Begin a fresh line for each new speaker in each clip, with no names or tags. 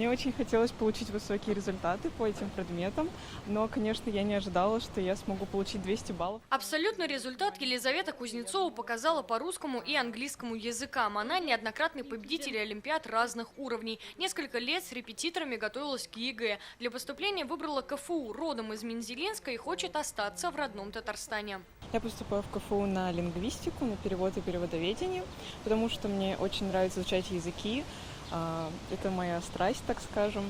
Мне очень хотелось получить высокие результаты по этим предметам, но, конечно, я не ожидала, что я смогу получить 200 баллов.
Абсолютный результат Елизавета Кузнецова показала по русскому и английскому языкам. Она неоднократный победитель олимпиад разных уровней. Несколько лет с репетиторами готовилась к ЕГЭ. Для поступления выбрала КФУ, родом из Мензелинска, и хочет остаться в родном Татарстане.
Я поступаю в КФУ на лингвистику, на перевод и переводоведение, потому что мне очень нравится изучать языки. Это моя страсть, так скажем.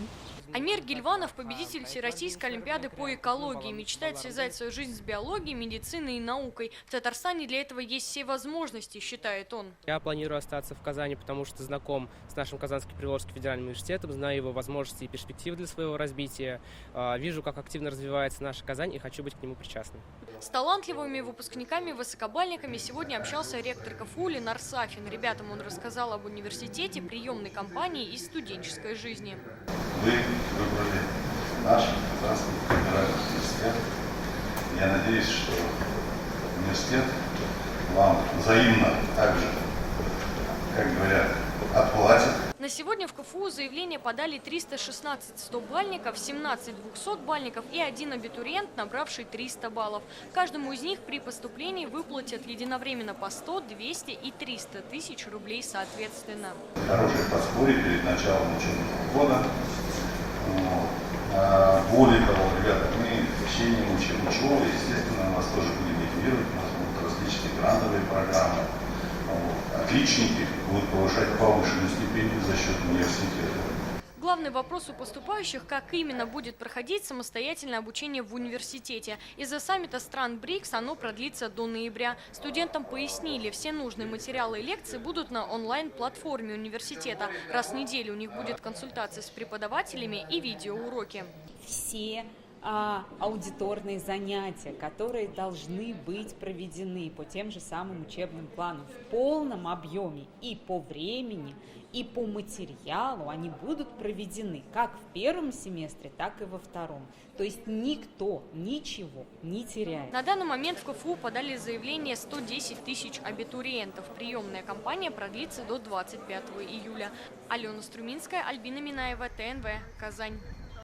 Амир Гильванов, победитель Всероссийской олимпиады по экологии, мечтает связать свою жизнь с биологией, медициной и наукой. В Татарстане для этого есть все возможности, считает он.
Я планирую остаться в Казани, потому что знаком с нашим Казанским Приволжским федеральным университетом, знаю его возможности и перспективы для своего развития, вижу, как активно развивается наша Казань и хочу быть к нему причастным.
С талантливыми выпускниками-высокобальниками сегодня общался ректор КФУ Ленар Сафин. Ребятам он рассказал об университете, приемной кампании и студенческой жизни.
Вы выбрали наш Казанский федеральный университет. Я надеюсь, что университет вам взаимно так же, как говорят, отплатит.
На сегодня в КФУ заявление подали 316 100-бальников, 17 200-бальников и один абитуриент, набравший 300 баллов. Каждому из них при поступлении выплатят единовременно по 100, 200 и 300 тысяч рублей соответственно.
Хорошее подспорье перед началом учебного года. Более того, ребята, мы в течение учебного года, естественно, нас тоже будем мотивировать, у нас будут различные грантовые программы. Отличники будут повышать повышенную стипендию за счет университета.
Главный вопрос у поступающих, как именно будет проходить самостоятельное обучение в университете. Из-за саммита стран БРИКС оно продлится до ноября. Студентам пояснили, все нужные материалы и лекции будут на онлайн-платформе университета. Раз в неделю у них будет консультация с преподавателями и видеоуроки.
Все аудиторные занятия, которые должны быть проведены по тем же самым учебным планам в полном объеме и по времени, и по материалу, они будут проведены как в первом семестре, так и во втором. То есть никто ничего не теряет.
На данный момент в КФУ подали заявление 110 тысяч абитуриентов. Приемная кампания продлится до 25 июля. Алена Струминская, Альбина Минаева, ТНВ, Казань.